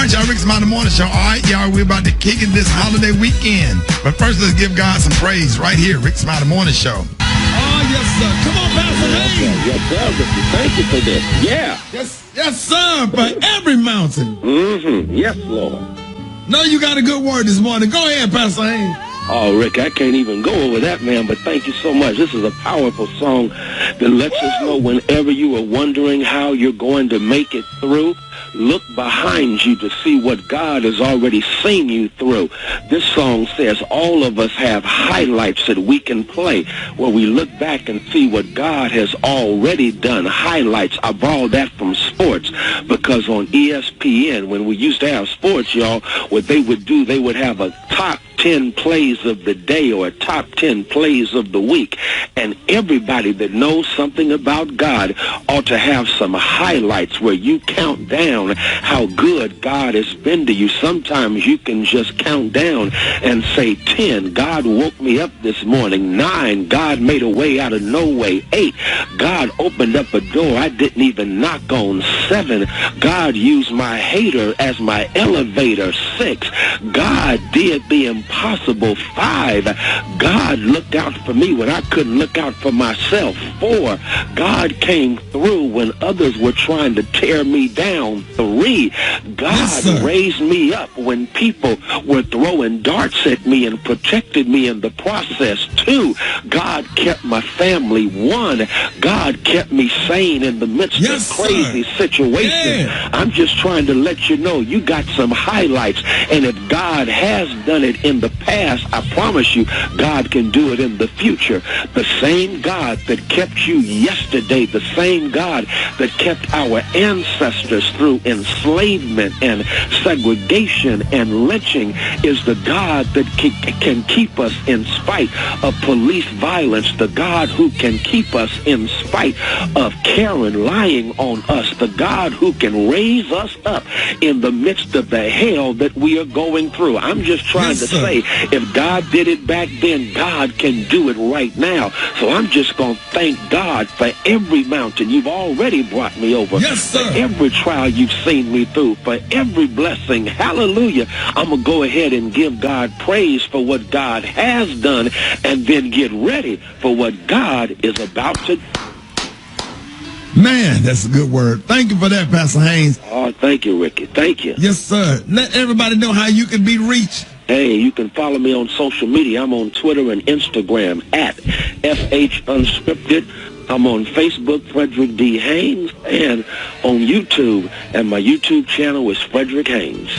right, y'all, Rickey Smiley Morning Show. All right, y'all, we're about to kick it this holiday weekend. But first, let's give God some praise right here, Rickey Smiley Morning Show. Oh, yes, sir. Come on, Pastor Haynes. Yes, sir. Thank you for this. Yeah. Yes, sir. For every mountain. Mm-hmm. Yes, Lord. No, you got a good word this morning. Go ahead, Pastor Haynes. Oh, Rick, I can't even go over that, man, but thank you so much. This is a powerful song that lets us know whenever you are wondering how you're going to make it through, look behind you to see what God has already seen you through. This song says all of us have highlights that we can play where we look back and see what God has already done. Highlights, I borrowed that from sports because on ESPN, when we used to have sports, y'all, what they would do, they would have a top 10 plays of the day or a top 10 plays of the week. And everybody that knows something about God ought to have some highlights where you count down how good God has been to you. Sometimes you can just count down and say 10, God woke me up this morning. 9, God made a way out of no way. 8, God opened up a door I didn't even knock on. 7, God used my hater as my elevator. 6, God did the impossible. 5, God looked out for me when I couldn't look out for myself. 4, God came through when others were trying to tear me down. 3, God raised me up when people were throwing darts at me and protected me in the process. 2, God kept my family. 1, God kept me sane in the midst of crazy situations. I'm just trying to let you know you got some highlights, and if God has done it in the past, I promise you, God can do it in the future. The same God that kept you yesterday, the same God that kept our ancestors through enslavement and segregation and lynching is the God that can keep us in spite of police violence, the God who can keep us in spite of Karen lying on us, the God who can raise us up in the midst of the hell that we are going through. I'm just trying to say, if God did it back then, God can do it right now. So I'm just going to thank God for every mountain you've already brought me over, for every trial you've seen me through, for every blessing. Hallelujah. I'm going to go ahead and give God praise for what God has done and then get ready for what God is about to do. Man, that's a good word. Thank you for that, Pastor Haynes. Oh, thank you, Ricky. Thank you. Yes, sir. Let everybody know how you can be reached. Hey, you can follow me on social media. I'm on Twitter and Instagram at FH Unscripted. I'm on Facebook, Frederick D. Haynes, and on YouTube. And my YouTube channel is Frederick Haynes.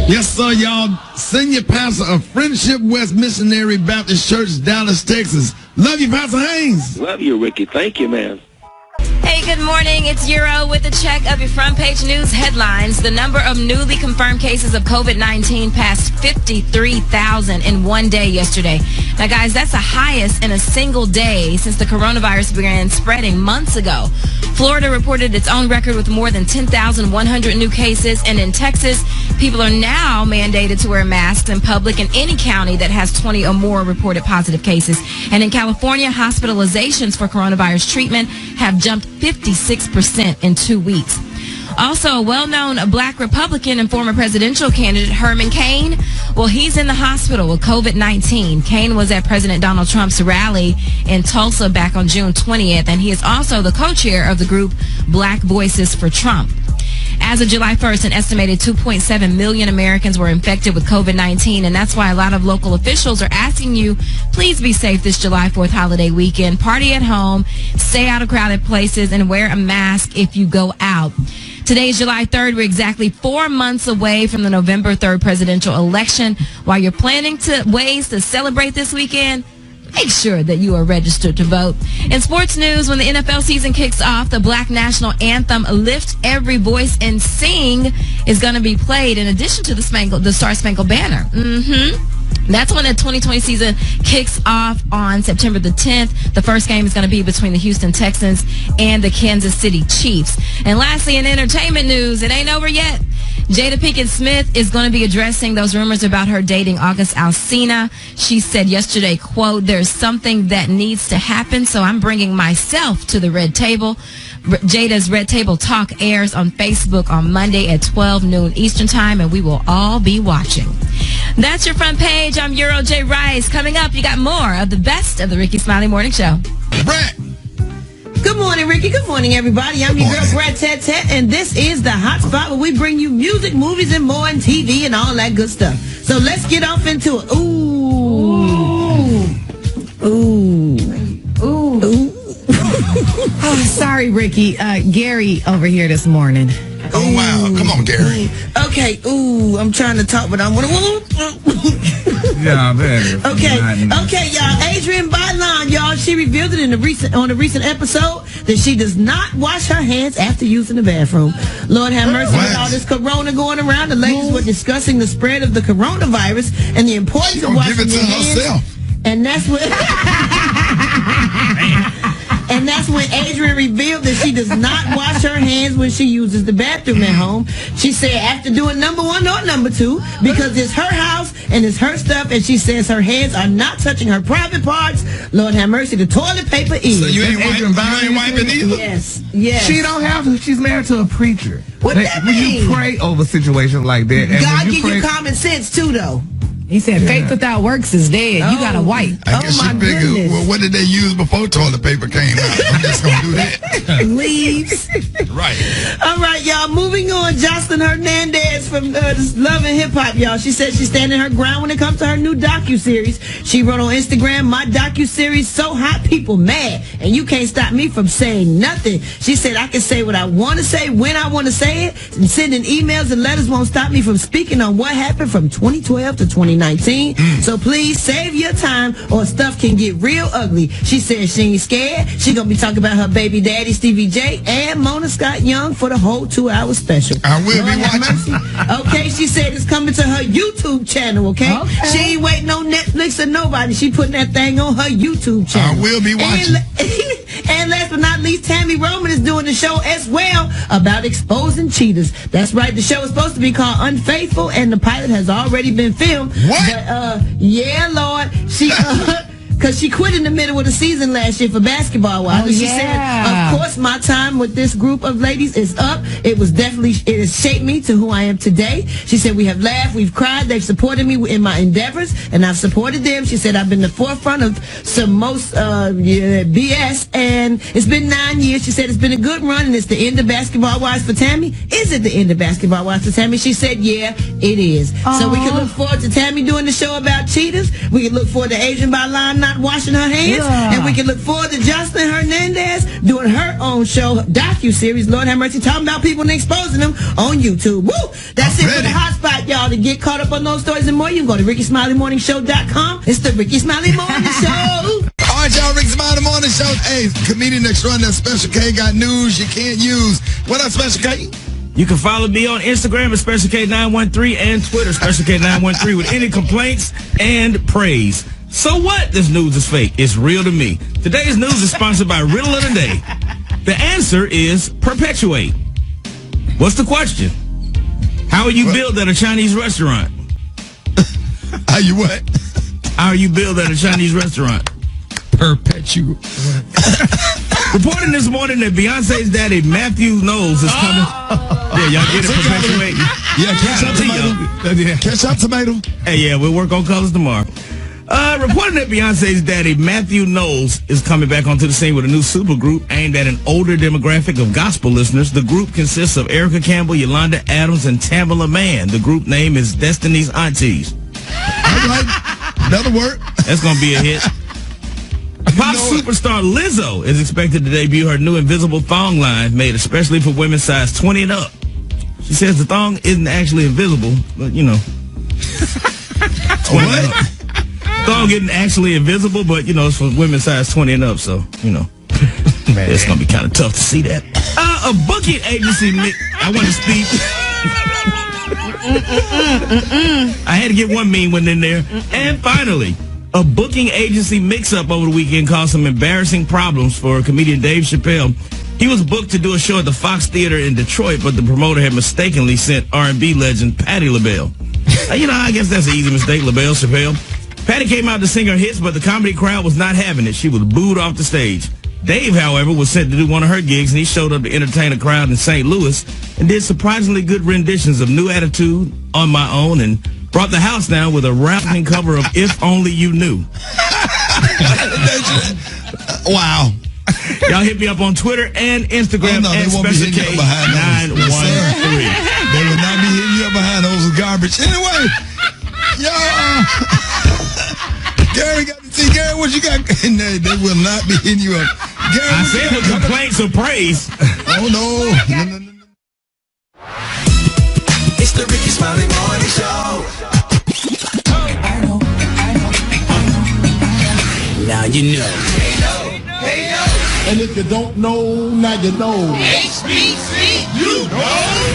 Yes, sir, y'all. Senior pastor of Friendship West Missionary Baptist Church, Dallas, Texas. Love you, Pastor Haynes. Love you, Ricky. Thank you, man. Hey, good morning. It's Euro with a check of your front page news headlines. The number of newly confirmed cases of COVID-19 passed 53,000 in one day yesterday. Now, guys, that's the highest in a single day since the coronavirus began spreading months ago. Florida reported its own record with more than 10,100 new cases. And in Texas, people are now mandated to wear masks in public in any county that has 20 or more reported positive cases. And in California, hospitalizations for coronavirus treatment have jumped 56% in 2 weeks. Also, a well-known black Republican and former presidential candidate, Herman Cain, well, he's in the hospital with COVID-19. Cain was at President Donald Trump's rally in Tulsa back on June 20th, and he is also the co-chair of the group Black Voices for Trump. As of July 1st, an estimated 2.7 million Americans were infected with COVID-19, and that's why a lot of local officials are asking you, please be safe this July 4th holiday weekend. Party at home, stay out of crowded places, and wear a mask if you go out. Today is July 3rd. We're exactly 4 months away from the November 3rd presidential election. While you're planning ways to celebrate this weekend, make sure that you are registered to vote. In sports news, when the NFL season kicks off, the Black National Anthem, Lift Every Voice and Sing, is going to be played in addition to the Star Spangled Banner. That's when the 2020 season kicks off on September the 10th. The first game is going to be between the Houston Texans and the Kansas City Chiefs. And lastly, in entertainment news, it ain't over yet. Jada Pinkett Smith is going to be addressing those rumors about her dating August Alsina. She said yesterday, quote, "There's something that needs to happen, so I'm bringing myself to the red table." Jada's Red Table Talk airs on Facebook on Monday at 12 noon Eastern Time, and we will all be watching. That's your front page. I'm Euro J. Rice. Coming up, you got more of the best of the Rickey Smiley Morning Show. Brett. Good morning, Ricky. Good morning, everybody. I'm your girl, Brad Tet Tet, and this is the hot spot where we bring you music, movies, and more, and TV, and all that good stuff. So let's get off into it. Oh, sorry, Ricky. Gary over here this morning. Oh, wow. Come on, Gary. Okay. I'm trying to talk, but I'm... Yeah, man. Okay, y'all. Adrienne Bailon, y'all, she revealed it on a recent episode that she does not wash her hands after using the bathroom. Lord have mercy, with all this corona going around, the ladies were discussing the spread of the coronavirus and the importance of washing your hands. Herself. And that's what... And that's when Adrienne revealed that she does not wash her hands when she uses the bathroom at home. She said after doing number 1 or number 2, because it's her house and it's her stuff, and she says her hands are not touching her private parts. Lord have mercy, the toilet paper is. So you ain't wiping either? Yes. She don't have to. She's married to a preacher. What that when mean? You pray over situations like that. And God give you common sense too, though. He said faith without works is dead. You got to wipe. I guess she figured, well, what did they use before toilet paper came out? I'm just going to do that. Leaves. Right. All right, y'all. Moving on. Jocelyn Hernandez from Love and Hip Hop, y'all. She said she's standing her ground when it comes to her new docuseries. She wrote on Instagram, my docuseries so hot people mad, and you can't stop me from saying nothing. She said I can say what I want to say when I want to say it, and sending emails and letters won't stop me from speaking on what happened from 2012 to 2019. So please save your time or stuff can get real ugly. She said she ain't scared. She gonna be talking about her baby daddy Stevie J and Mona Scott Young for the whole 2-hour special. I will be watching. Okay, she said it's coming to her YouTube channel, okay? She ain't waiting on Netflix or nobody. She putting that thing on her YouTube channel. I will be watching. And last but not least, Tammy Roman is doing the show as well about exposing cheaters. That's right. The show is supposed to be called Unfaithful, and the pilot has already been filmed. What? But, yeah, Lord. She, because she quit in the middle of the season last year for basketball. She said, of course, my time with this group of ladies is up. It has shaped me to who I am today. She said, we have laughed, we've cried, they've supported me in my endeavors, and I've supported them. She said, I've been the forefront of some most BS, and it's been 9 years. She said, it's been a good run, and it's the end of Basketball Wives for Tammy. Is it the end of Basketball Wives for Tammy? She said, yeah, it is. So we can look forward to Tammy doing the show about cheaters. We can look forward to Adrienne Bailon not washing her hands, and we can look forward to Jocelyn Hernandez doing her own show, docu-series, Lord have mercy, talking about people and exposing them on YouTube. Woo! That's it for the hot spot, y'all. To get caught up on those stories and more, you can go to RickySmileyMorningShow.com. It's the Rickey Smiley Morning Show. All right, y'all, Rickey Smiley Morning Show. Hey, comedian extraordinaire Special K got news you can't use. What up, Special K? You can follow me on Instagram at Special K913 and Twitter, Special K913, with any complaints and praise. So what? This news is fake. It's real to me. Today's news is sponsored by Riddle of the Day. The answer is perpetuate. What's the question? How are you billed at a Chinese restaurant? How you what? How are you billed at a Chinese restaurant? Perpetuate. Reporting this morning that Beyonce's daddy, Matthew Knowles, is coming. Yeah, y'all get it, perpetuate. Yeah, ketchup tomato. Hey, yeah, we'll work on colors tomorrow. Reporting that Beyonce's daddy, Matthew Knowles, is coming back onto the scene with a new supergroup aimed at an older demographic of gospel listeners. The group consists of Erica Campbell, Yolanda Adams, and Tamala Mann. The group name is Destiny's Aunties. All right, that'll work. That's going to be a hit. Pop superstar Lizzo is expected to debut her new invisible thong line made especially for women size 20 and up. She says the thong isn't actually invisible, but, 20 and up. Thong isn't actually invisible, but, it's for women size 20 and up, so, it's going to be kind of tough to see that. A booking agency, I want to speak. I had to get one mean one in there. And finally, a booking agency mix-up over the weekend caused some embarrassing problems for comedian Dave Chappelle. He was booked to do a show at the Fox Theater in Detroit, but the promoter had mistakenly sent R&B legend Patti LaBelle. I guess that's an easy mistake, LaBelle, Chappelle. Patti came out to sing her hits, but the comedy crowd was not having it. She was booed off the stage. Dave, however, was set to do one of her gigs, and he showed up to entertain a crowd in St. Louis and did surprisingly good renditions of New Attitude, On My Own, and brought the house down with a rapping cover of If Only You Knew. Wow. Y'all hit me up on Twitter and Instagram at Special K913. They will not be hitting you up behind those garbage. Anyway, y'all, Gary got to see, Gary, what you got? They will not be hitting you up. Gary, I said with complaints or praise. Oh, no. It's the Rickey Smiley Morning Show. Now you know. And if you don't know, now you know. HBC, you know.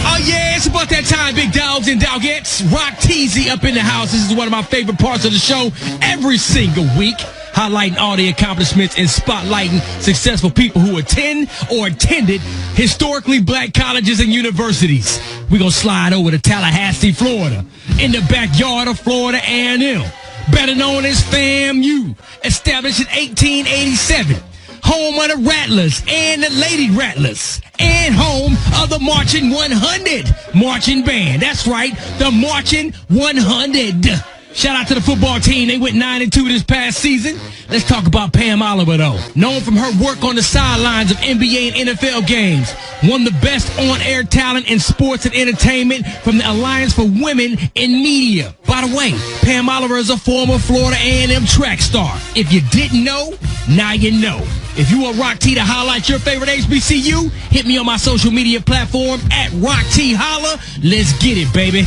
Oh, yeah, it's about that time, big dogs and dogettes. Rock Teasy up in the house. This is one of my favorite parts of the show every single week. Highlighting all the accomplishments and spotlighting successful people who attend or attended historically black colleges and universities. We're going to slide over to Tallahassee, Florida, in the backyard of Florida A&M, better known as FAMU, established in 1887. Home of the Rattlers and the Lady Rattlers, and home of the Marching 100 marching band. That's right, the Marching 100. Shout out to the football team. They went 9-2 this past season. Let's talk about Pam Oliver, though. Known from her work on the sidelines of NBA and NFL games. Won the best on-air talent in sports and entertainment from the Alliance for Women in Media. By the way, Pam Oliver is a former Florida A&M track star. If you didn't know, now you know. If you want Rock T to highlight your favorite HBCU, hit me on my social media platform at Rock T Holla. Let's get it, baby.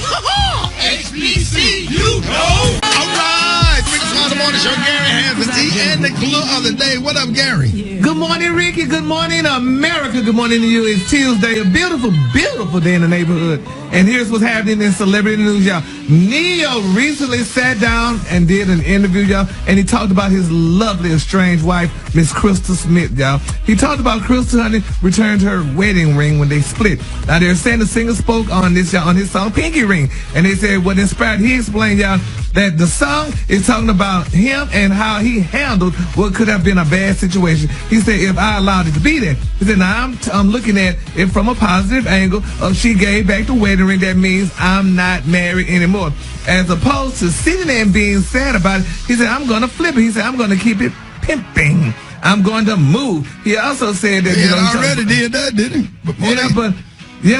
HBCU, know. All right. Rickey Smiley Morning Show. Gary has the tea and the clue of the day. What up, Gary? Good morning, Ricky. Good morning, America. Good morning to you. It's Tuesday, a beautiful, beautiful day in the neighborhood. And here's what's happening in celebrity news, y'all. Neo recently sat down and did an interview, y'all, and he talked about his lovely estranged wife, Miss Crystal Smith, y'all. He talked about Crystal, honey, returned her wedding ring when they split. Now, they're saying the singer spoke on this, y'all, on his song Pinky Ring, and they said what inspired. He explained, y'all, that the song is talking about him and how he handled what could have been a bad situation. He said, if I allowed it to be there. He said, now I'm looking at it from a positive angle of she gave back the wedding ring. That means I'm not married anymore. As opposed to sitting there and being sad about it, he said, I'm going to flip it. He said, I'm going to keep it pimping. I'm going to move. He also said that, He already did that, didn't he?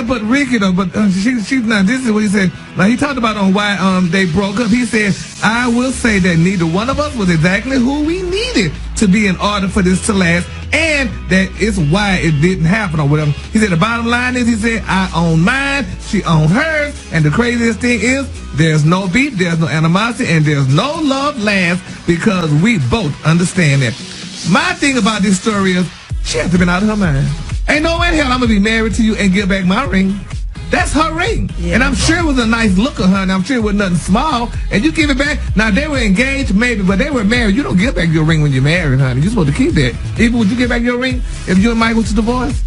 But Ricky, though, she's not. This is what he said. Like, he talked about on why they broke up. He said, I will say that neither one of us was exactly who we needed to be in order for this to last, and that it's why it didn't happen or whatever. He said, the bottom line is, he said, I own mine, she owned hers, and the craziest thing is, there's no beef, there's no animosity, and there's no love lost because we both understand that. My thing about this story is, she has to been out of her mind. Ain't no way in hell I'm going to be married to you and give back my ring. That's her ring. Yeah, and I'm sure it was a nice look of her, and I'm sure it was nothing small. And you give it back. Now, they were engaged, maybe, but they were married. You don't give back your ring when you're married, honey. You're supposed to keep that. Even would you give back your ring if you and Mike was divorced?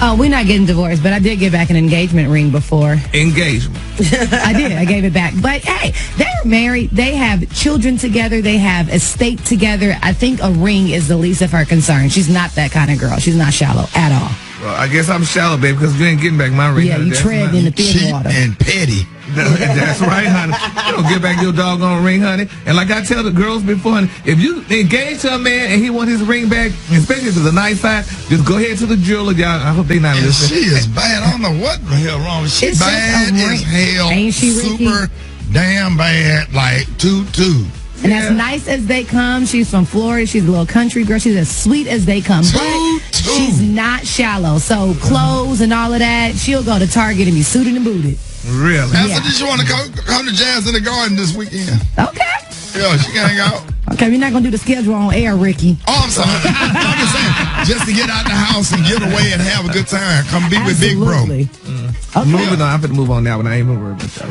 Oh, we're not getting divorced, but I did give back an engagement ring before. Engagement. I did. I gave it back. But, hey, they were married. They have children together. They have estate together. I think a ring is the least of her concern. She's not that kind of girl. She's not shallow at all. Well, I guess I'm shallow, baby, because you ain't getting back my ring. Yeah, you tread in the thin water. And petty. That's right, honey. You don't give back your doggone ring, honey. And like I tell the girls before, honey, if you engage to a man and he want his ring back, especially if it's a nice side, just go ahead to the jeweler, y'all. I hope they not listening. She is bad. I don't know what the hell wrong with her. She's bad as hell. Ain't she, Ricky? Super damn bad, like toot. And as nice as they come, she's from Florida. She's a little country girl. She's as sweet as they come. But she's not shallow. So clothes and all of that, she'll go to Target and be suited and booted. Really? Yeah. Did you want to come to Jazz in the Garden this weekend? Okay. Yeah, she can hang out. Okay, we're not going to do the schedule on air, Ricky. Oh, I'm sorry. I'm just saying, just to get out the house and get away and have a good time. Come be with Big Bro. Okay. Moving on. I'm going to move on now, but I ain't moving about that.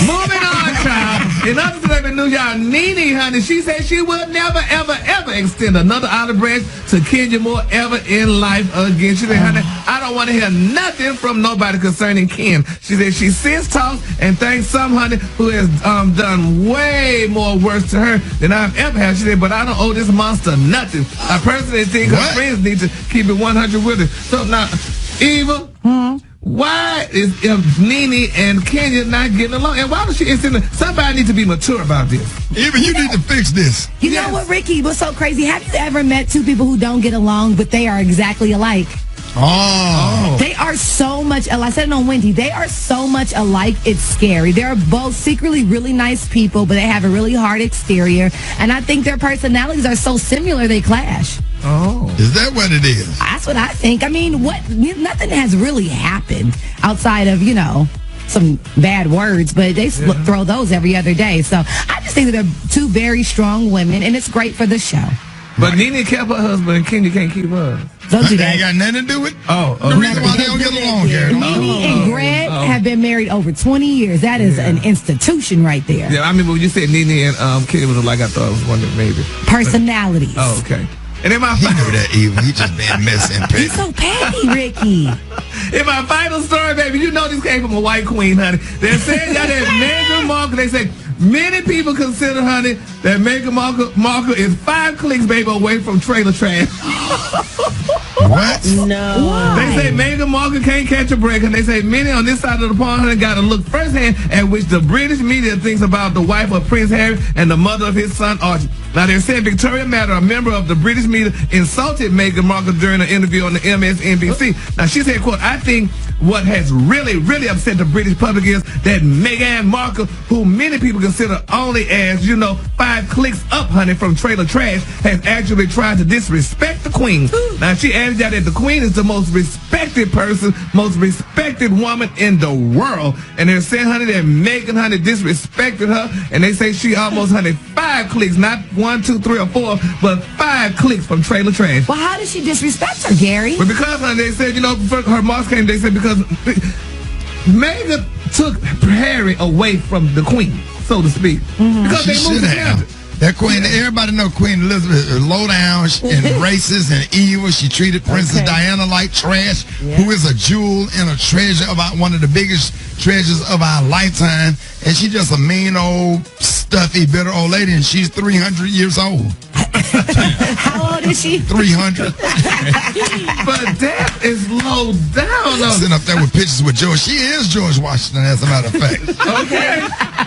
Moving on, child. In other celebrity news, y'all, Nene, honey, she said she will never, ever, ever extend another olive branch to Kenya Moore ever in life again. She said, honey, I don't want to hear nothing from nobody concerning Ken. She said she since talks and thanks some honey who has done way more worse to her than I've ever had. She said, but I don't owe this monster nothing. I personally think her friends need to keep it 100 with her. So now, Eva, why is Nene and Kenya not getting along? And why was she insisting? Somebody needs to be mature about this. Even you need to fix this. You know what, Ricky? What's so crazy? Have you ever met two people who don't get along, but they are exactly alike? Oh. They are so much alike. I said it on Wendy. They are so much alike, it's scary. They're both secretly really nice people, but they have a really hard exterior. And I think their personalities are so similar, they clash. Oh. Is that what it is? That's what I think. I mean, nothing has really happened outside of, some bad words, but they throw those every other day. So I just think that they're two very strong women, and it's great for the show. But Nene kept her husband, and Kenya can't keep hers. Don't do That that. ain't got nothing to do with The reason why they don't get along, Gary. Nene and Greg have been married over 20 years. That is an institution right there. Yeah, I mean, when you said Nene and Kenya was like, I thought I was wondering maybe. Personalities. Oh, okay. And in my He knew that evil. He just been messing petty. He's so petty, Ricky. In my final story, baby, you know this came from a white queen, honey. They're saying that Meghan Markle, they say many people consider, honey, that Meghan Markle is 5 clicks, baby, away from trailer trash. What? No. They say Meghan Markle can't catch a break, and they say many on this side of the pond, honey, got to look firsthand at which the British media thinks about the wife of Prince Harry and the mother of his son, Archie. Now, they're saying Victoria Matter, a member of the British media, insulted Meghan Markle during an interview on the MSNBC. Now, she said, quote, I think what has really, really upset the British public is that Meghan Markle, who many people consider only as, 5 clicks up, honey, from trailer trash, has actually tried to disrespect the Queen. Now, she added that the Queen is the most respected person, most respected woman in the world. And they're saying, honey, that Meghan, honey, disrespected her. And they say she almost, honey, 5 clicks, not 1, 2, 3, or 4, but 5 clicks from trailer trash. Well, how did she disrespect her, Gary? But because, honey, they said, her marks came, they said because Meghan took Harry away from the Queen, so to speak. Because they moved together. That Queen, everybody know Queen Elizabeth is low down and racist and evil. She treated Princess Diana like trash, who is a jewel and a treasure about one of the biggest treasures of our lifetime. And she's just a mean old, stuffy, bitter old lady, and she's 300 years old. How old is she? But 300. that is low down, though. Sitting up there with pictures with George. She is George Washington, as a matter of fact. Okay.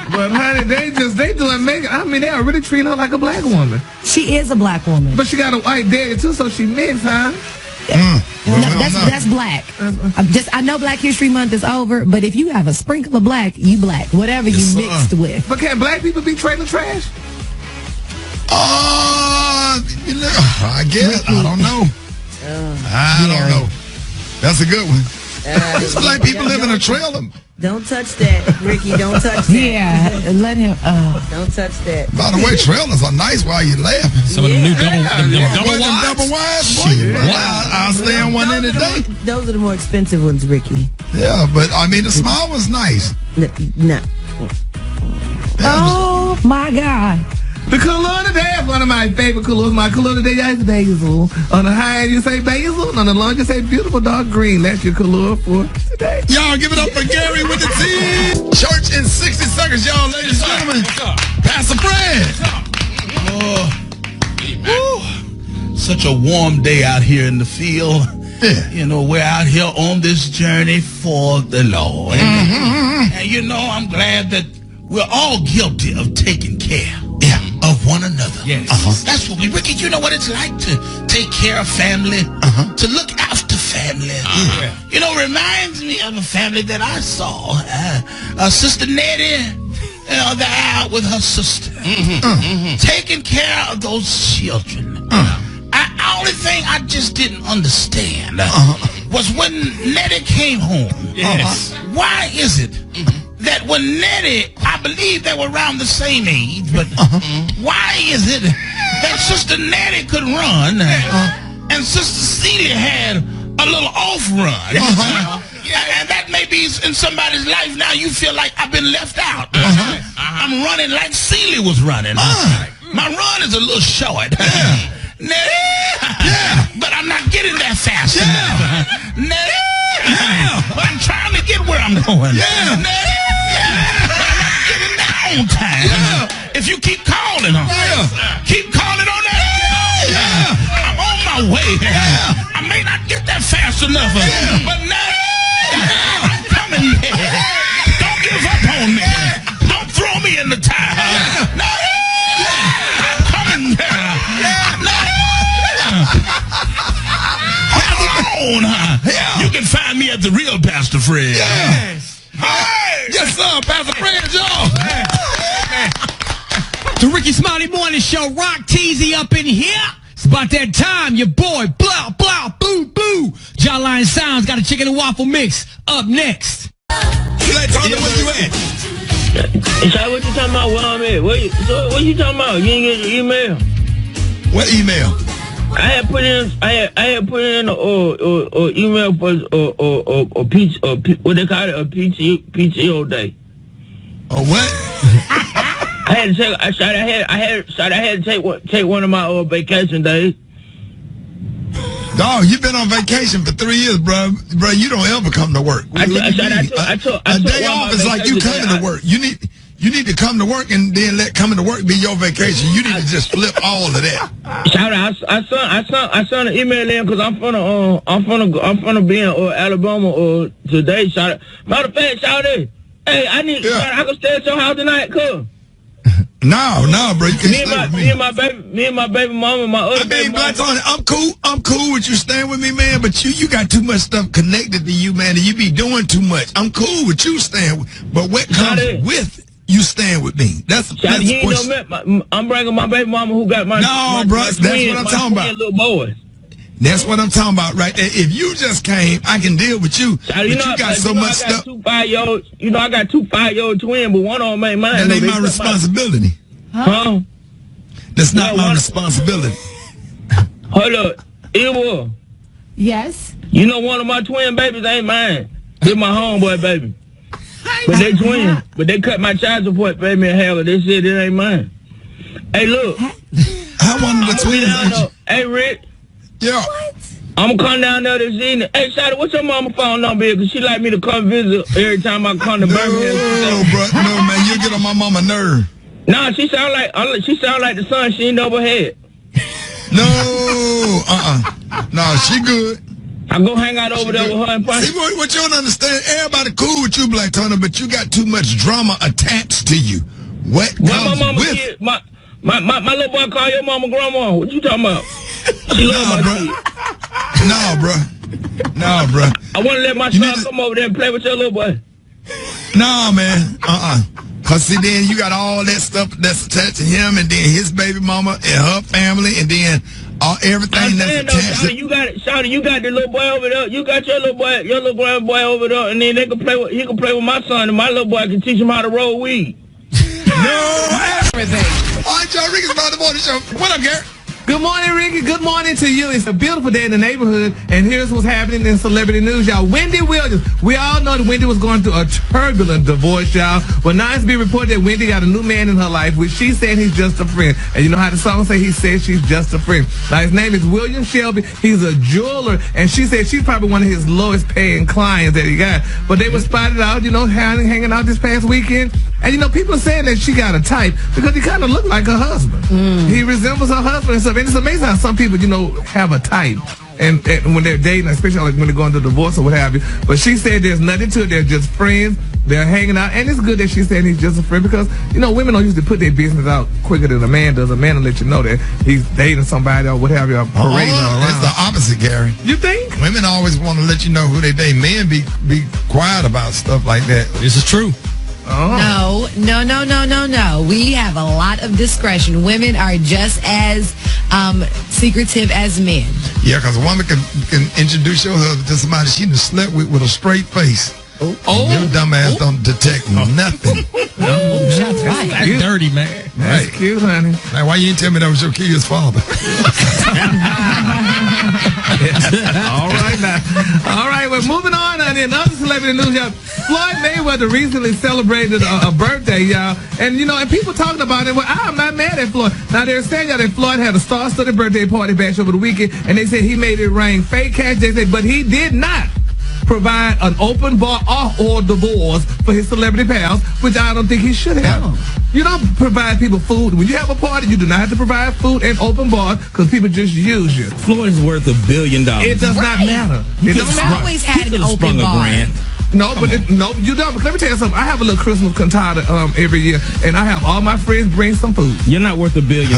But, honey, they doing Meghan. I mean, they are really treating her like a black woman. She is a black woman. But she got a white daddy, too, so she mixed, huh? That's black. I know Black History Month is over, but if you have a sprinkle of black, you black. Whatever you mixed with. But can black people be trailer trash? I guess. I don't know. I don't know. That's a good one. Black people live in a trailer. Don't touch that, Ricky. Don't touch that. Yeah, let him. Don't touch that. By the way, trailers are nice while you're laughing. Some of them new double Double wides. wide? I'll stay on one any day. Those are the more expensive ones, Ricky. Yeah, but I mean, the small one's nice. No. Oh my God. The color today is one of my favorite colors. My color today is basil. On the high end, you say basil. On the low, you say beautiful dark green. That's your color for today. Y'all give it up for Gary with the T. Church in 60 seconds, y'all, ladies and gentlemen. Pastor Fred. Such a warm day out here in the field. Yeah. We're out here on this journey for the Lord. And I'm glad that we're all guilty of taking care of one another. Yes. That's what Ricky, you know what it's like to take care of family, to look after family. Reminds me of a family that I saw. Sister Nettie, they're out with her sister, taking care of those children. The only thing I just didn't understand was when Nettie came home. Yes. Why is it that when Nettie, I believe they were around the same age, but why is it that Sister Nettie could run and Sister Celia had a little off run? Yeah, and that may be in somebody's life now. You feel like I've been left out. I'm running like Celie was running. My run is a little short. But I'm not getting that fast enough. But I'm trying to get where I'm going. But I'm not getting there on time. If you keep calling on keep calling on that. I'm on my way. I may not get that fast enough, but now I'm coming there. Don't give up on me. Don't throw me in the tire. No, I'm coming there. You can find me at the real Pastor Fred. Yes. Yes, sir, Pastor Fred, y'all. The Rickey Smiley Morning Show. Rock Teasy up in here. It's about that time. Your boy, blah, blah, boo, boo. Jawline Sounds got a chicken and waffle mix up next. Where you at? What you talking about? Where I'm at? What you talking about? You ain't get your email? What email? I had put in email for what they call it, a PTO day. Oh, what? I had to take one of my vacation days. Dog, you've been on vacation for 3 years, bro. Bro, you don't ever come to work. I took a day off is like you coming to work. You need to come to work and then let coming to work be your vacation. You need to just flip all of that. Shout out! I sent an email in because I'm finna be in Alabama today. Shout out! Matter of fact, shout out! Hey, I can stay at your house tonight, cool. No, bro. You can't stay with me. Me and my baby mama, my other baby mama. I'm cool with you staying with me, man. But you got too much stuff connected to you, man, and you be doing too much. I'm cool with you staying, but what comes with you staying with me? That's the question. I'm bringing my baby mama who got my bro. That's what I'm talking about. Little boys. That's what I'm talking about right there. If you just came, I can deal with you. But you got so much stuff. I got two 5-year-old twins, but one of them ain't mine. That ain't my responsibility. Huh? That's not my responsibility. Hold up. Ewa. Yes? You know one of my twin babies ain't mine. They're my homeboy baby. But they twins. But they cut my child support baby in half. They said it ain't mine. Hey, look. How one of the twins? Hey, Rick. Yeah. What? I'm gonna come down there this evening. Hey, Shada, what's your mama phone number? Because she like me to come visit every time I come to Birmingham. No, bro. No, man. You get on my mama nerve. Nah, she sound like the son she ain't never had. No. No, she good. I go hang out over there with her and See, what you don't understand, everybody cool with you, Black Turner, but you got too much drama attached to you. What comes with... My little boy call your mama grandma. What you talking about? She love my kid. No, bro. I want to let my son come over there and play with your little boy. No, man. Because, see, then you got all that stuff that's attached to him and then his baby mama and her family and then everything that's attached to... Shawty, you got the little boy over there. You got your little grandboy over there, and then he can play with my son, and my little boy can teach him how to roll weed. No, everything. All right, y'all, Rickey Smiley Morning Show. What up, Garrett? Good morning, Ricky. Good morning to you. It's a beautiful day in the neighborhood, and here's what's happening in celebrity news, y'all. Wendy Williams. We all know that Wendy was going through a turbulent divorce, y'all. Well, now it's being reported that Wendy got a new man in her life, which she's saying he's just a friend. And you know how the song say he said she's just a friend. Now, his name is William Shelby. He's a jeweler, and she said she's probably one of his lowest paying clients that he got. But they were spotted out, hanging out this past weekend. And, people are saying that she got a type because he kind of looked like her husband. He resembles her husband and stuff. And it's amazing how some people, have a type. And when they're dating, especially like when they're going to divorce or what have you. But she said there's nothing to it. They're just friends. They're hanging out. And it's good that she's saying he's just a friend because, women don't usually put their business out quicker than a man does. A man will let you know that he's dating somebody or what have you, or parading around. It's the opposite, Gary. You think? Women always want to let you know who they date. Men be quiet about stuff like that. This is true. Oh. No. We have a lot of discretion. Women are just as secretive as men. Yeah, because a woman can introduce your husband to somebody she done slept with a straight face. Your dumb ass don't detect nothing. Shots fired. That's dirty, man. That's cute, honey. Like, why you didn't tell me that was your kid's father? All right, now. All right, we're moving on. And in other celebrity news, y'all, Floyd Mayweather recently celebrated a birthday, y'all. And, and people talking about it. Well, I'm not mad at Floyd. Now, they're saying that Floyd had a star-studded birthday party bash over the weekend, and they said he made it rain fake cash. They said, but he did not provide an open bar or divorce for his celebrity pals, which I don't think he should have. You don't provide people food. When you have a party, you do not have to provide food and open bars because people just use you. Floyd is worth $1 billion. It does not matter. It doesn't matter. Always had an open bar. No, but you don't. But let me tell you something. I have a little Christmas cantata every year, and I have all my friends bring some food. You're not worth $1 billion.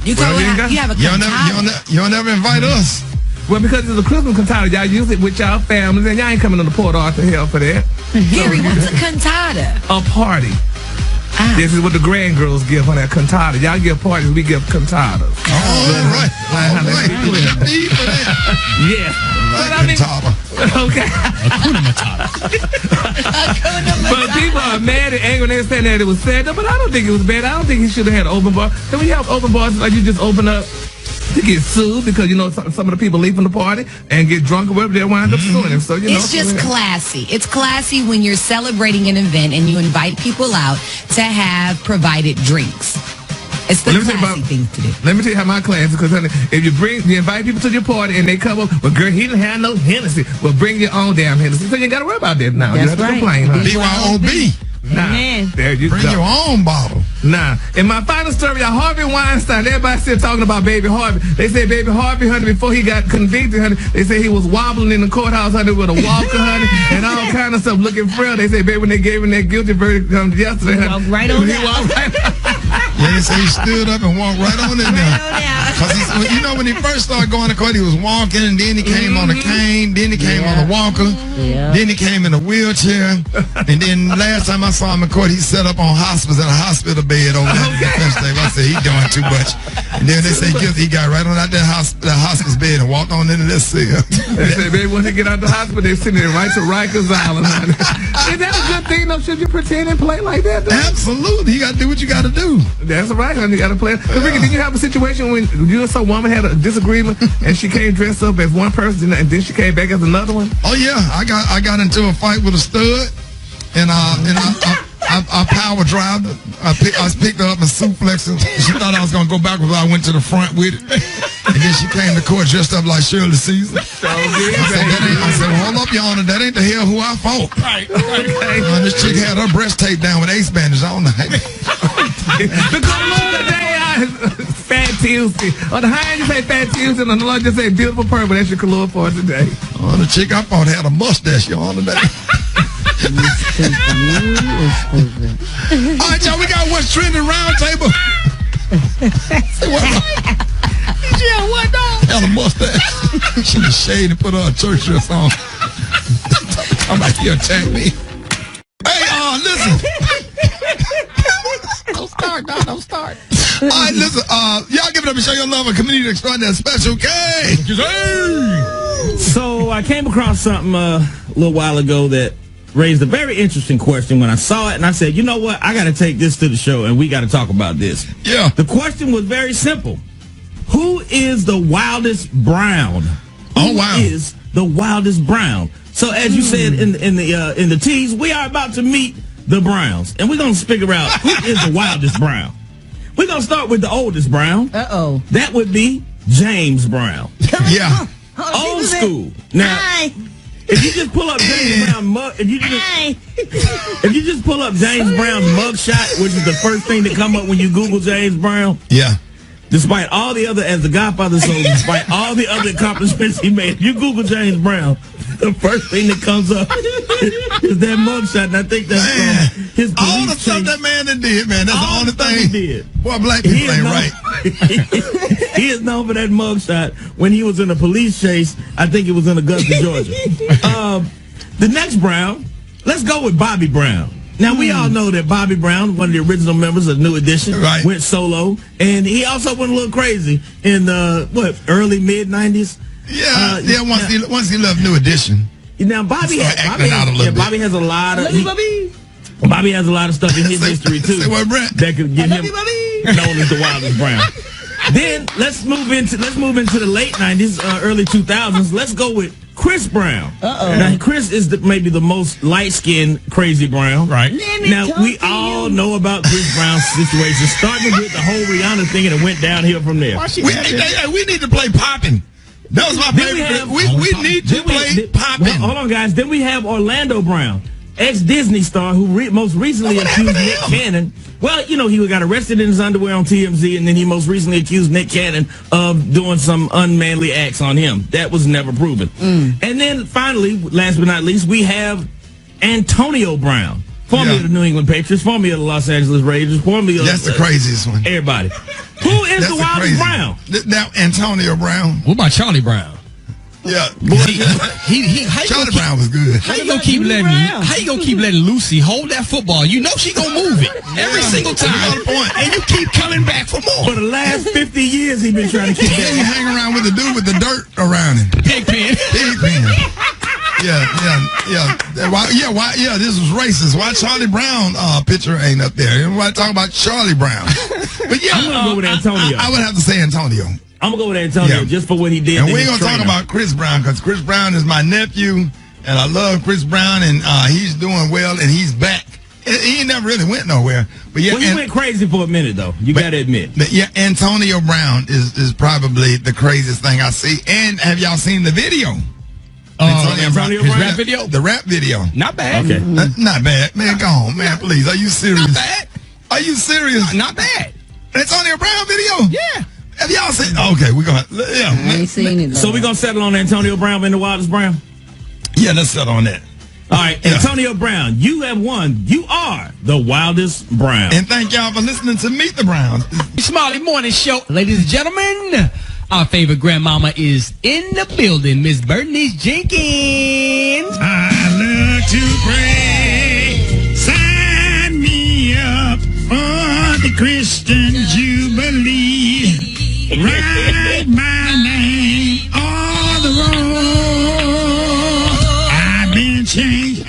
You have a cantata. You'll never invite us. Well, because it's a Christmas cantata, y'all use it with y'all families, and y'all ain't coming to the Port Arthur Hell for that. Gary, what's a cantata? A party. This is what the grand girls give on that cantata. Y'all give parties, we give cantatas. Right. Yeah. But I mean, okay. But people are mad and angry when they're saying that it was sad. But I don't think it was bad. I don't think he should have had an open bar. So when you have open bars, like you just open up to get sued because, some of the people leave from the party and get drunk or whatever, they wind up suing him. So, it's just classy. It's classy when you're celebrating an event and you invite people out to have provided drinks. It's the classy thing to do. Let me tell you how my class is, because if you invite people to your party and they come up, well, girl, he didn't have no Hennessy. Well, bring your own damn Hennessy. So you ain't got to worry about that now. That's you have to complain. Huh? BYOB. Nah, there you Bring go. your own bottle. Nah. In my final story, Harvey Weinstein, everybody still talking about Baby Harvey. They say Baby Harvey, honey, before he got convicted, honey, they say he was wobbling in the courthouse, honey, with a walker, honey, and all kind of stuff, looking frail. They say, baby, when they gave him that guilty verdict yesterday, honey, walked right on down. Yeah, they say he stood up and walked right on in there. Because when he first started going to court, he was walking, and then he came on a cane, then he came on a walker, then he came in a wheelchair, and then last time I saw him in court, he set up on hospice in a hospital bed over there at the defense table. I said, he's doing too much. And then they say he got right on out that hospice bed and walked on into this cell. They say, baby, when they get out the hospital, they send him right to Rikers Island. Is that a good thing, though? Should you pretend and play like that, though? Absolutely. You got to do what you got to do. That's right, honey. You got to play. So, Ricky, did you have a situation when you and some woman had a disagreement and she came dressed up as one person and then she came back as another one? Oh, yeah. I got into a fight with a stud, and I power drived her. I picked her up and suplexed her. She thought I was going to go backwards, but I went to the front with it. And then she came to court dressed up like Shirley Caesar. I said, well, hold up, Your Honor. That ain't the hell who I fought. Right. This chick had her breast taped down with ace bandage on. The call of the day is Fat Tuesday. On the high end, you say Fat Tuesday, and on the low, you say Beautiful Purple. That's your color for today. Oh, the chick I fought had a mustache, Your Honor. All right, y'all, we got what's trending round table. Yeah, what dog? Had a mustache. She was shaved and put her a church dress on. I'm like, you attack me. Hey, listen. Don't start. All right, listen. Y'all give it up and show your love and community extraordinary special K. So I came across something a little while ago that raised a very interesting question when I saw it, and I said, you know what? I got to take this to the show, and we got to talk about this. Yeah. The question was very simple. Who is the wildest brown? Oh, wow. Who is the wildest brown? So as you said in the tease, we are about to meet the Browns, and we're going to figure out who is the wildest brown. We're going to start with the oldest brown. Uh-oh. That would be James Brown. Yeah. Old school. Now, if you just pull up James Brown if you just pull up James Brown's mugshot, which is the first thing that come up when you Google James Brown. Yeah. Despite all the other, as the Godfather said, despite all the other accomplishments he made, if you Google James Brown, the first thing that comes up is that mugshot, and I think that's his all the stuff that man did, man. That's the only thing he did. Boy, black people ain't right. He is known for that mugshot when he was in a police chase. I think it was in Augusta, Georgia. The next Brown, let's go with Bobby Brown. Now, we all know that Bobby Brown, one of the original members of New Edition, went solo. And he also went a little crazy in the, early, mid-90s? Once he left New Edition. Now, Bobby has a lot of... Bobby has a lot of stuff in his history, too, that could get him known as the wildest Brown. Then, let's move into the late 90s, early 2000s. Let's go with Chris Brown. Uh-oh. Now, Chris is maybe the most light-skinned Crazy Brown. Right. Now, we all know about Chris Brown's situation, starting with the whole Rihanna thing, and it went downhill from there. We need to play Poppin'. That was my favorite. We need to play Poppin'. Hold on, guys. Then we have Orlando Brown, ex-Disney star who most recently accused Nick Cannon. Well, you know, he got arrested in his underwear on TMZ, and then he most recently accused Nick Cannon of doing some unmanly acts on him. That was never proven. And then finally, last but not least, we have Antonio Brown, formerly of the New England Patriots, formerly of the Los Angeles Raiders, formerly of... That's the craziest one. Everybody. Who is the wildest Brown? Now, Antonio Brown. What about Charlie Brown? Yeah, Charlie Brown was good. How you gonna keep letting Lucy hold that football? You know she gonna move it every single time, and you keep coming back for more. For the last 50 years, he been trying to keep that. You hang around with the dude with the dirt around him. Pigpen. Yeah. This was racist. Why Charlie Brown picture ain't up there? Why talk about Charlie Brown? But yeah, I'm gonna go with Antonio. I would have to say Antonio. I'm going to go with Antonio just for what he did. And we ain't going to talk about Chris Brown because Chris Brown is my nephew, and I love Chris Brown, and he's doing well, and he's back. He never really went nowhere. But yeah, he went crazy for a minute, though. You got to admit. But yeah, Antonio Brown is probably the craziest thing I see. And have y'all seen the video? Antonio Brown, his rap video? The rap video. Not bad. Okay. Not bad. Man, go on, man, please. Are you serious? Not bad. Are you serious? Not bad. Antonio Brown video? Yeah. Have y'all seen? Okay, we're going to. Yeah. I ain't seen it. So we're going to settle on Antonio Brown being the wildest Brown? Yeah, let's settle on that. All right, Antonio Brown, you have won. You are the wildest Brown. And thank y'all for listening to Meet the Browns. Smiley Morning Show. Ladies and gentlemen, our favorite grandmama is in the building, Miss Bernice Jenkins. I love to pray. Sign me up for the Christian Jubilee. Write my name on the road. I've been changed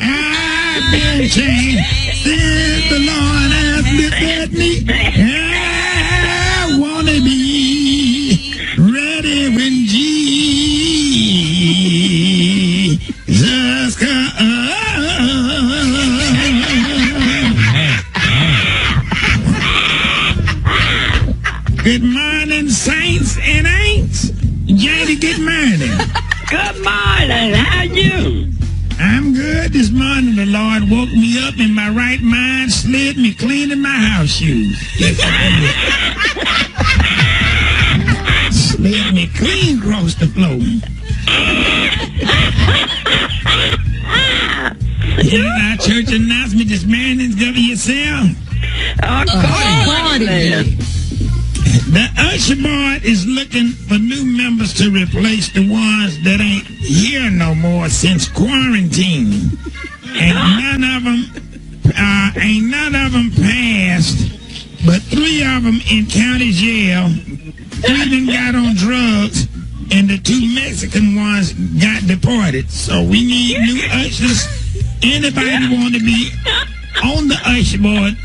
since the Lord has lifted me. I want to be ready when Jesus comes. Good morning, saints and ain'ts. Jenny, good morning. Good morning. How you? I'm good this morning. The Lord woke me up in my right mind, slid me clean in my house shoes. Slid me clean across the floor. You know, our church announcement this morning, govern yourself. The usher board is looking for new members to replace the ones that ain't here no more since quarantine. Ain't none of them passed, but 3 of them in county jail. 3 done got on drugs, and the 2 Mexican ones got deported. So we need new ushers. Anybody want to be on the usher board?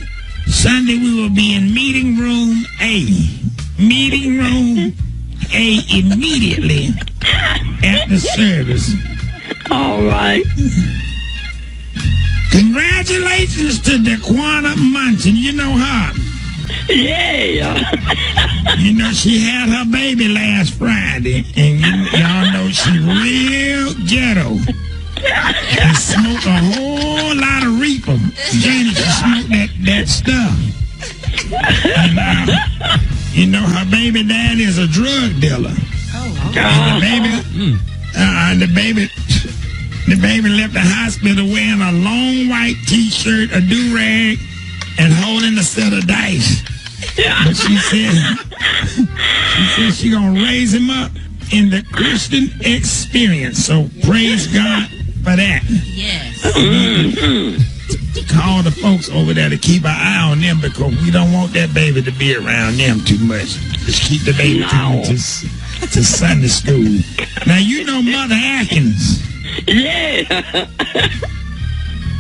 Sunday we will be in meeting room A. Meeting room A immediately after service. All right. Congratulations to Daquana Munson. You know her. Yeah. You know, she had her baby last Friday, and y'all know she real ghetto. She smoked a whole lot of reefer. Janie, she smoked that stuff. And, you know, her baby daddy is a drug dealer. And the baby left the hospital wearing a long white T-shirt, a do-rag, and holding a set of dice. But she said she gonna raise him up in the Christian experience. So praise God for that. Yes. Call the folks over there to keep an eye on them because we don't want that baby to be around them too much. Just keep the baby to Sunday school. Now, you know Mother Atkins. Yeah.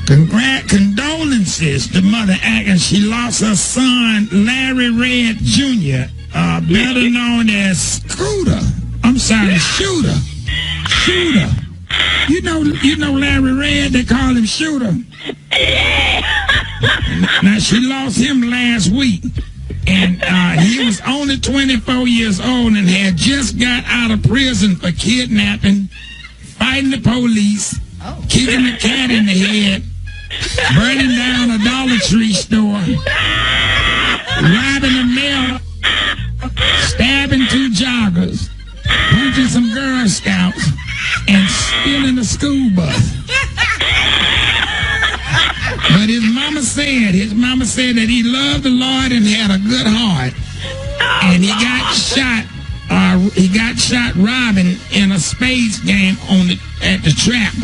Condolences to Mother Atkins. She lost her son, Larry Red Jr., better known as Shooter. You know Larry Red, they call him Shooter. Now, she lost him last week. And he was only 24 years old and had just got out of prison for kidnapping, fighting the police, kicking a cat in the head, burning down a Dollar Tree store, robbing a mail, stabbing 2 joggers, punching some Girl Scouts, and stealing a school bus. But his mama said that he loved the Lord and had a good heart. And he got shot robbing in a spades game at the trap.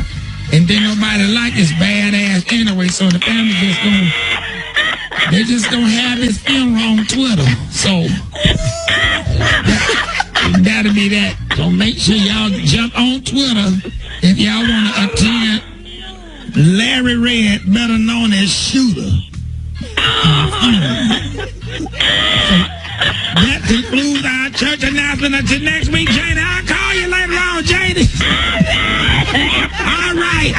And then nobody liked his bad ass anyway, so the family just gonna have his funeral on Twitter. So that'll be that. So make sure y'all jump on Twitter if y'all want to attend Larry Red, better known as Shooter. That concludes our church announcement until next week, Janie. I'll call you later on, Janie. All right.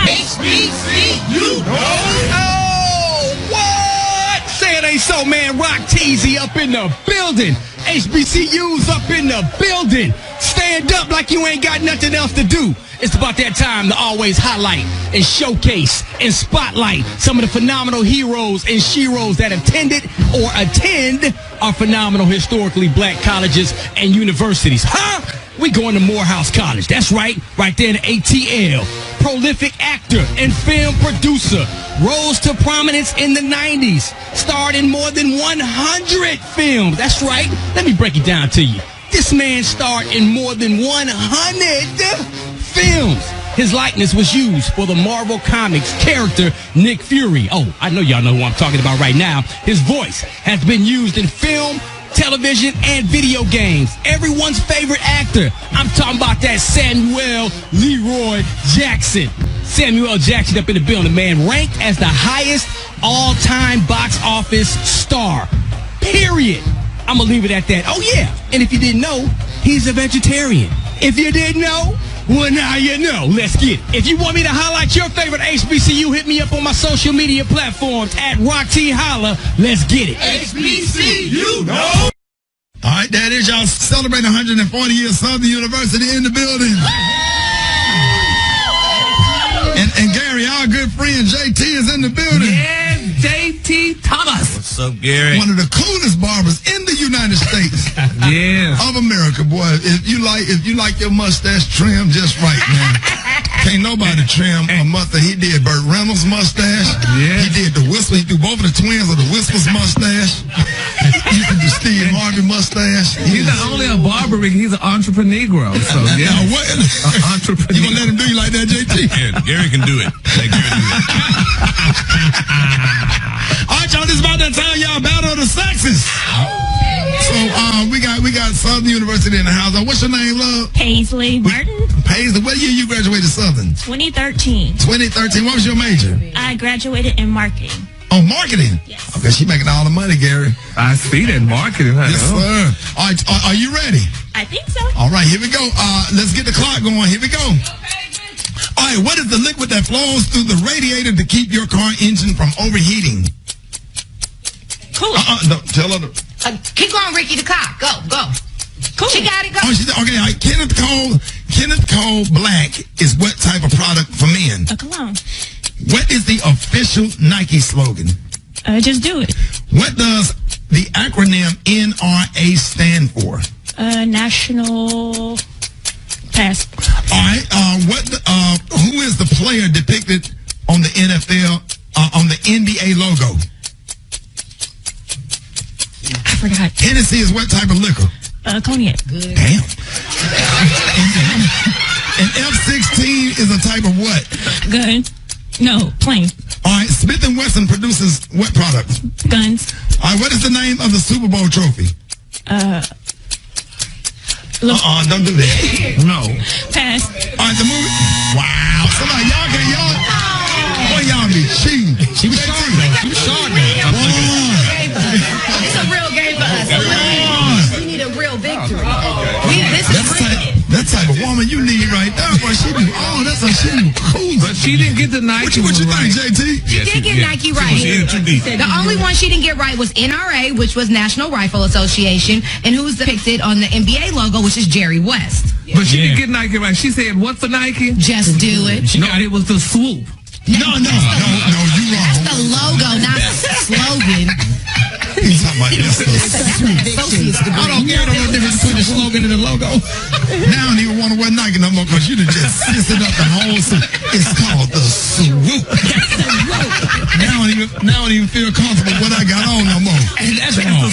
HBCU. Oh, what? Say it ain't so, man. Rock Teasy up in the building. HBCU's up in the building. Stand up like you ain't got nothing else to do. It's about that time to always highlight and showcase and spotlight some of the phenomenal heroes and sheroes that attended or attend our phenomenal historically black colleges and universities. We going to Morehouse College. That's right there in ATL. Prolific actor and film producer. Rose to prominence in the 90s. Starred in more than 100 films. That's right. Let me break it down to you. This man starred in more than 100 films. His likeness was used for the Marvel Comics character Nick Fury. Oh, I know y'all know who I'm talking about right now. His voice has been used in film, television, and video games. Everyone's favorite actor. I'm talking about that Samuel Leroy Jackson. Samuel Jackson up in the building, man. Ranked as the highest all-time box office star. Period. I'm going to leave it at that. Oh, yeah. And if you didn't know, he's a vegetarian. If you didn't know, well, now you know. Let's get it. If you want me to highlight your favorite HBCU, hit me up on my social media platforms at Rock T Holla. Let's get it. HBCU. No. All right, that is y'all celebrating 140 years Southern University in the building. And Gary, our good friend JT is in the building. Yeah, JT Thomas. What's up, Gary? One of the coolest barbers in the United States of America, boy. If you like your mustache trimmed just right, man. Can't nobody trim a mustache. He did Burt Reynolds' mustache. Yeah. He did the Whisper. He threw both of the twins of the Whispers mustache. He did the Steve Harvey mustache. He's not only a barber, he's an entrepreneur. So yeah, what? Entrepreneur. You gonna let him do you like that, JT? Yeah, Gary can do it. Let Gary do it. All right, y'all. This is about that time, y'all. Battle of the Sexes. So we got Southern University in the house. What's your name, love? Paisley Martin. Paisley. What year you graduated Southern? 2013. 2013. What was your major? I graduated in marketing. Oh, marketing? Yes. Okay, she making all the money, Gary. I see that marketing. Yes, sir. All right, are you ready? I think so. All right, here we go. Let's get the clock going. Here we go. All right, what is the liquid that flows through the radiator to keep your car engine from overheating? Cool. No, tell her. Keep going, Ricky. The clock. Go. Cool. She got it. Go. Oh, she said, okay. All right, Kenneth Cole Black is what type of product for men? A cologne. What is the official Nike slogan? Just do it. What does the acronym NRA stand for? National Pass. All right. Who is the player depicted on the NFL on the NBA logo? I forgot. Hennessy is what type of liquor? Cognac. Good. Damn. And F-16 is a type of what? Gun. No, plane. All right. Smith & Wesson produces what product? Guns. All right. What is the name of the Super Bowl trophy? Don't do that. No. Pass. All right. The movie. Wow. Somebody, y'all. Boy, y'all be cheating. She was short, though. She was short, though. It's a real game for us. We need a real victory. This is That type of woman you need right there. cool. But she didn't get the Nike. What you right. think, JT? She did get Nike right. The only one she didn't get right was NRA, which was National Rifle Association, and who's depicted on the NBA logo, which is Jerry West. But she didn't get Nike right. She said, "What for Nike?" Just do it. No, it was the swoop. No, you wrong. That's the logo, not the slogan. He's talking about this. I don't care. I don't know the difference between the slogan and the logo. Now I don't even want to wear Nike no more because you done just sisted up the whole. It's called the swoop. Now I don't even feel comfortable with what I got on no more. And that's wrong.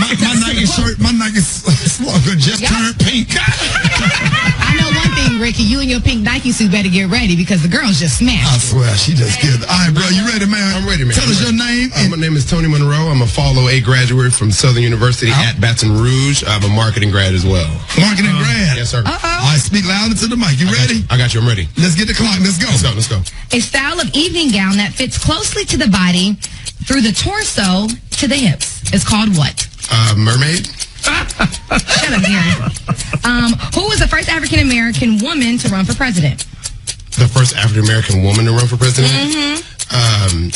My Nike shirt, my Nike slogan just turned pink. I know one thing, Ricky. You and your pink Nike suit better get ready because the girls just I smashed. swear, she just killed it. All right, bro, you ready, man? I'm ready, man. Tell us your name. My name is Tony Monroe. I'm a Follow A graduate from Southern University at Baton Rouge. I'm a marketing grad as well. Marketing grad. Yes, sir. All right, speak loud into the mic. You ready? I got you. I'm ready. Let's get the clock. Let's go. Let's go. A style of evening gown that fits closely to the body, through the torso to the hips, is called what? Mermaid. Shut up, Gary. Who was the first African American woman to run for president? The first African American woman to run for president.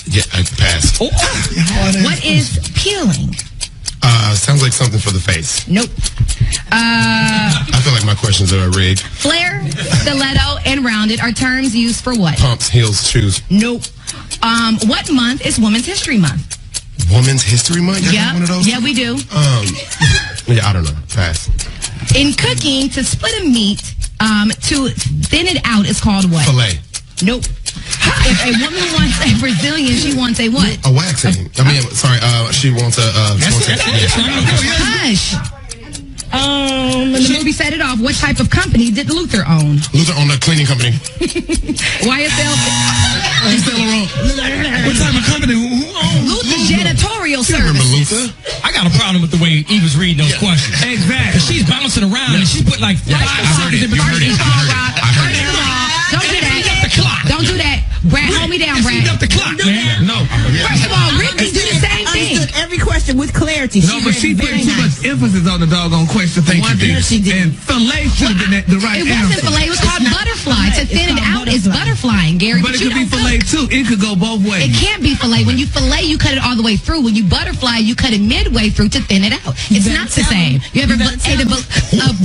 Yeah, I passed. What is peeling? Sounds like something for the face. Nope. I feel like my questions are rigged. Flare, stiletto, and rounded are terms used for what? Pumps, heels, shoes. Nope. What month is Women's History Month? Women's History Month? Y'all have one of those? Yeah, we do. Yeah, I don't know. Pass. In cooking, to split a meat, to thin it out is called what? Filet. Nope. If a woman wants a Brazilian, she wants a what? A waxing. She wants a... Hush. The movie set it off. What type of company did Luther own? Luther owned a cleaning company. YSL. What type of company? Who owns Luther Janitorial You remember Services. Luther? I got a problem with the way Eve was reading those questions. Exactly. Because she's bouncing around and she put like 5 seconds in between. Don't do that. Don't do that. Brad, hold me down, Brad. Speed up the clock, man. No. First of all, Ricky do the same thing. Understood every question with clarity. No, but she put too much emphasis on the doggone question. For one thing. She did. And filet should have been the right It answer. wasn't filet. It was called butterfly. To thin it out is butterflying, Gary. But it you could be don't filet cook. too. It could go both ways. It can't be filet. When you filet, you cut it all the way through. When you butterfly, you cut it midway through to thin it out. It's not the same. You ever ate a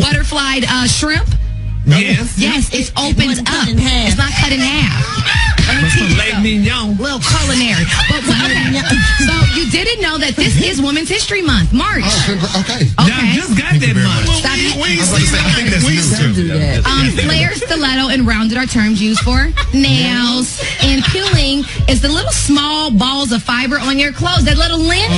butterflied shrimp? Yes. Yes, it opens up. It's not cut in half. Filet mignon. Little culinary. But okay. So you didn't know that this is Women's History Month, March. Okay. Now, just got that much. Stop it. I think that's new too. Flare, stiletto, and rounded are terms used for nails. And peeling is the little small balls of fiber on your clothes, that little lint.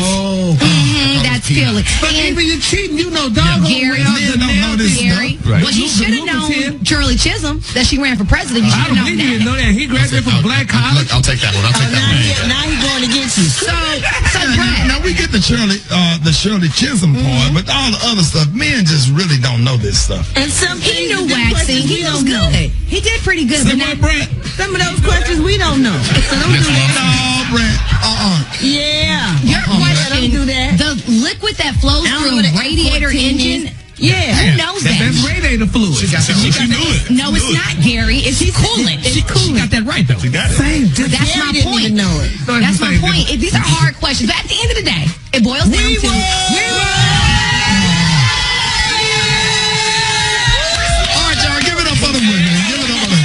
That's peeling. But And even you cheating, you know, doggone Gary, well men don't know this Gary, stuff. Right. well, you should have known Shirley Chisholm that she ran for president. You I should don't have known believe you didn't that. know that. He graduated from Black College. I'll take that one. I'll take that one. Now he's going against you. So Brad, Now we get the Shirley Chisholm part, but all the other stuff, men just really don't know this stuff. And some he things, knew the waxing. questions He we was don't know. good. He did pretty good. Say But what, Brett? Some of those questions we don't know. So don't do that. No, Brett. Yeah. your question, Don't do that. the liquid that flows I don't through know a what an radiator F-14 engine, is. Yeah. who knows that? That's radiator fluid. She knew it. No, it's not, Gary. It's coolant. She got that right, though. She got it. Same difference. That's Gary my didn't point. even know it. That's my point. These are hard questions. But at the end of the day, it boils down to All right, y'all, give it up for the women. Give it up for them.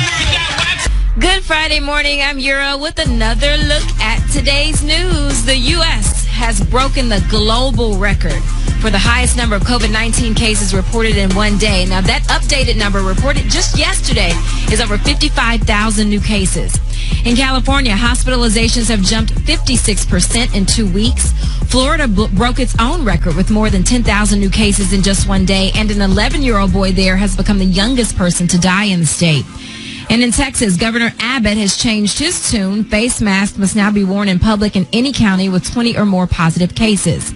Good Friday morning. I'm Euro with another look at today's news. The U.S. has broken the global record for the highest number of COVID-19 cases reported in one day. Now, that updated number reported just yesterday is over 55,000 new cases. In California, hospitalizations have jumped 56% in 2 weeks. Florida broke its own record with more than 10,000 new cases in just one day, and an 11-year-old boy there has become the youngest person to die in the state. And in Texas, Governor Abbott has changed his tune. Face masks must now be worn in public in any county with 20 or more positive cases.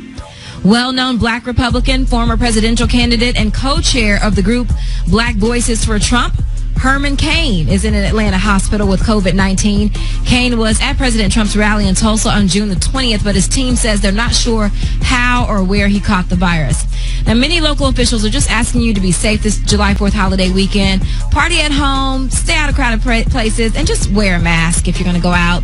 Well-known Black Republican, former presidential candidate, and co-chair of the group Black Voices for Trump, Herman Cain is in an Atlanta hospital with COVID-19. Cain was at President Trump's rally in Tulsa on June the 20th, but his team says they're not sure how or where he caught the virus. Now, many local officials are just asking you to be safe this July 4th holiday weekend. Party at home, stay out of crowded places, and just wear a mask if you're going to go out.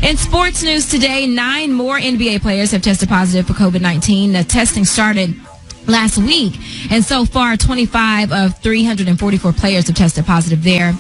In sports news today, 9 more NBA players have tested positive for COVID-19. The testing started last week, and so far 25 of 344 players have tested positive there.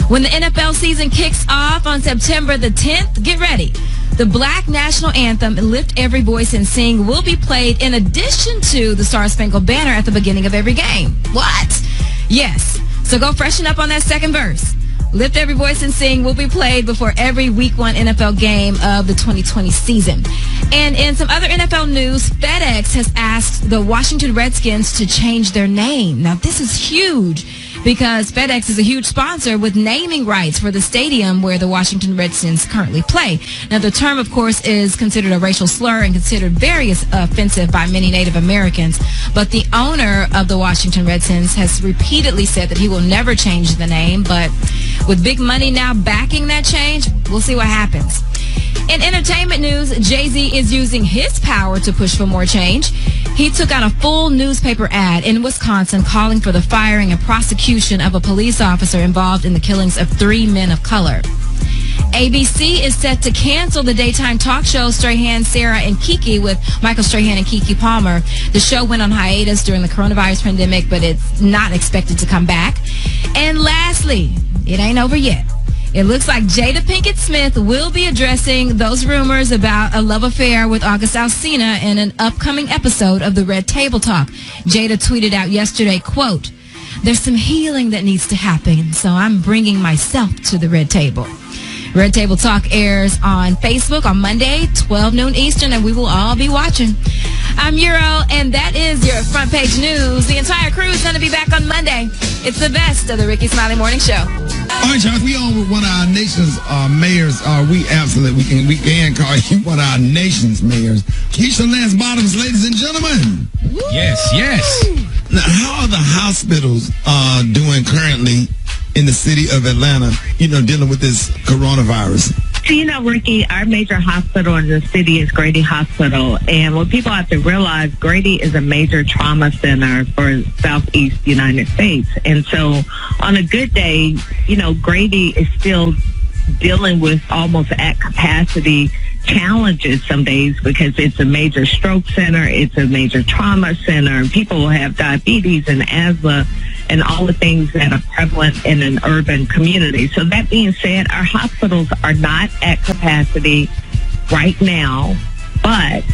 When the NFL season kicks off on September the 10th, get ready. The Black National Anthem, Lift Every Voice and Sing, will be played in addition to the Star Spangled Banner at the beginning of every game. What? Yes. So go freshen up on that second verse. Lift Every Voice and Sing will be played before every Week 1 NFL game of the 2020 season. And in some other NFL news, FedEx has asked the Washington Redskins to change their name. Now, this is huge because FedEx is a huge sponsor with naming rights for the stadium where the Washington Redskins currently play. Now, the term, of course, is considered a racial slur and considered very offensive by many Native Americans. But the owner of the Washington Redskins has repeatedly said that he will never change the name. But with big money now backing that change, we'll see what happens. In entertainment news, Jay-Z is using his power to push for more change. He took out a full newspaper ad in Wisconsin calling for the firing and prosecution of a police officer involved in the killings of 3 men of color. ABC is set to cancel the daytime talk show Strahan, Sarah, and Kiki with Michael Strahan and Kiki Palmer. The show went on hiatus during the coronavirus pandemic, but it's not expected to come back. And lastly, it ain't over yet. It looks like Jada Pinkett Smith will be addressing those rumors about a love affair with August Alsina in an upcoming episode of the Red Table Talk. Jada tweeted out yesterday, quote, "There's some healing that needs to happen, so I'm bringing myself to the Red Table." Red Table Talk airs on Facebook on Monday, 12 noon Eastern, and we will all be watching. I'm Euro, and that is your front page news. The entire crew is going to be back on Monday. It's the best of the Rickey Smiley Morning Show. All right, Charles, we on with one of our nation's mayors. We can call you one of our nation's mayors. Keisha Lance Bottoms, ladies and gentlemen. Woo! Yes. Now, how are the hospitals doing currently in the city of Atlanta, dealing with this coronavirus? So, Ricky, our major hospital in the city is Grady Hospital. And what people have to realize, Grady is a major trauma center for Southeast United States. And so on a good day, Grady is still dealing with almost at capacity challenges some days because it's a major stroke center, it's a major trauma center, and people will have diabetes and asthma and all the things that are prevalent in an urban community. So that being said, our hospitals are not at capacity right now, but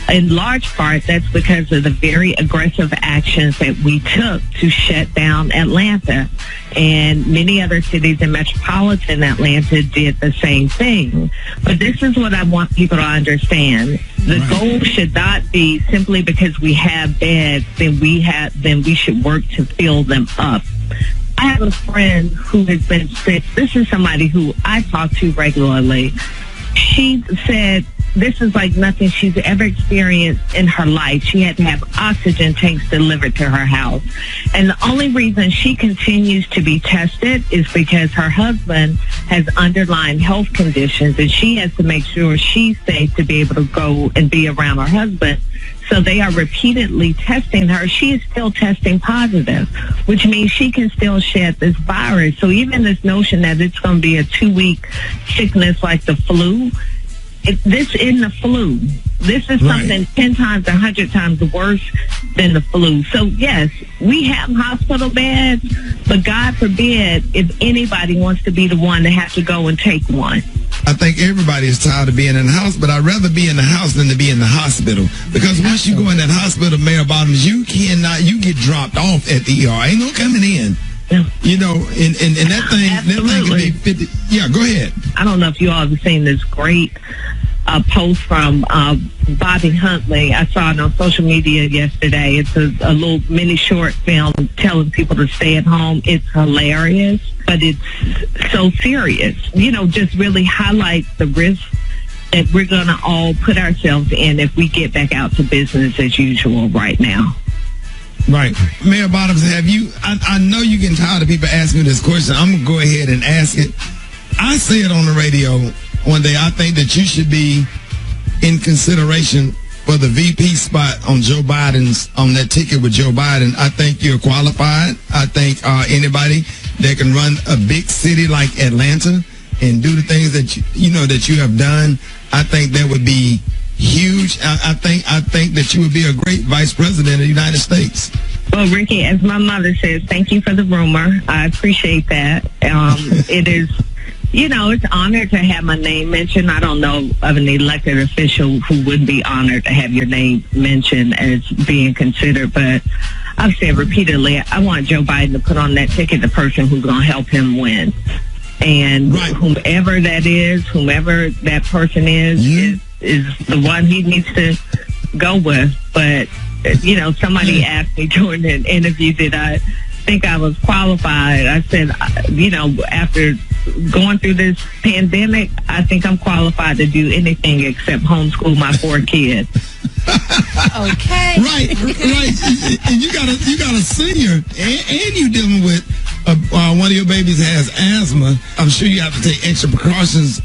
in large part, that's because of the very aggressive actions that we took to shut down Atlanta. And many other cities in metropolitan Atlanta did the same thing. But this is what I want people to understand. The goal should not be simply because we have beds, then we should work to fill them up. I have a friend who has been sick. This is somebody who I talk to regularly. She said this is like nothing she's ever experienced in her life. She had to have oxygen tanks delivered to her house. And the only reason she continues to be tested is because her husband has underlying health conditions, and she has to make sure she's safe to be able to go and be around her husband. So they are repeatedly testing her. She is still testing positive, which means she can still shed this virus. So even this notion that it's going to be a 2-week sickness like the flu, this isn't the flu. This is something 10 times, 100 times worse than the flu. So, yes, we have hospital beds, but God forbid if anybody wants to be the one to have to go and take one. I think everybody is tired of being in the house, but I'd rather be in the house than to be in the hospital. Because once you go in that hospital, Mayor Bottoms, you get dropped off at the ER. Ain't no coming in. And that thing can be 50. Yeah, go ahead. I don't know if you all have seen this great post from Bobby Huntley. I saw it on social media yesterday. It's a little mini short film telling people to stay at home. It's hilarious, but it's so serious. Just really highlights the risk that we're going to all put ourselves in if we get back out to business as usual right now. Right. Mayor Bottoms, have you, I know you're getting tired of people asking you this question. I'm going to go ahead and ask it. I said on the radio one day, I think that you should be in consideration for the VP spot on Joe Biden's, on that ticket with Joe Biden. I think you're qualified. I think anybody that can run a big city like Atlanta and do the things that that you have done, I think that would be huge. I think that you would be a great vice president of the United States. Well, Ricky, as my mother says, thank you for the rumor. I appreciate that. It is, it's honored to have my name mentioned. I don't know of an elected official who would be honored to have your name mentioned as being considered, but I've said repeatedly, I want Joe Biden to put on that ticket the person who's going to help him win. And whomever that person is the one he needs to go with. But, somebody asked me during an interview, did I think I was qualified? I said, after going through this pandemic, I think I'm qualified to do anything except homeschool my 4 kids. Okay. Right. And you got a senior, and you dealing with one of your babies has asthma. I'm sure you have to take extra precautions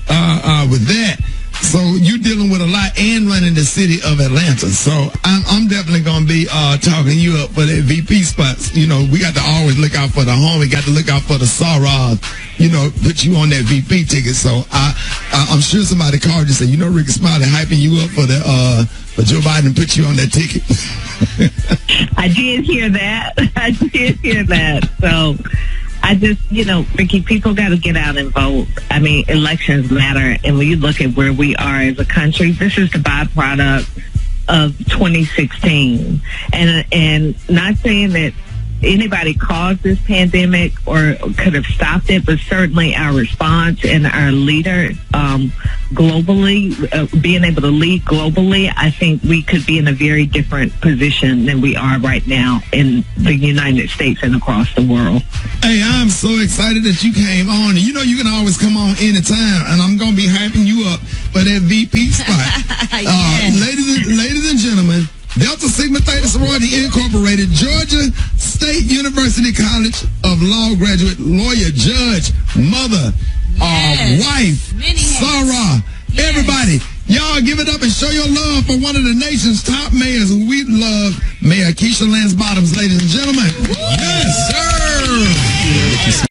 with that. So you're dealing with a lot and running the city of Atlanta. So I'm definitely going to be talking you up for that VP spots. We got to always look out for the home. We got to look out for the Sarah, put you on that VP ticket. So I'm sure somebody called you and said, Rickey Smiley hyping you up for Joe Biden put you on that ticket. I did hear that. So I just, Ricky, people got to get out and vote. I mean, elections matter. And when you look at where we are as a country, this is the byproduct of 2016. And not saying that anybody caused this pandemic or could have stopped it, but certainly our response and our leader globally, being able to lead globally, I think we could be in a very different position than we are right now in the United States and across the world. Hey, I'm so excited that you came on. You can always come on anytime, and I'm going to be hyping you up for that VP spot. Ladies and gentlemen, Delta Sigma Theta Sorority Incorporated, Georgia State University College of Law graduate, lawyer, judge, mother, wife, Sarah, everybody. Y'all give it up and show your love for one of the nation's top mayors who we love, Mayor Keisha Lance Bottoms, ladies and gentlemen. Yes, sir.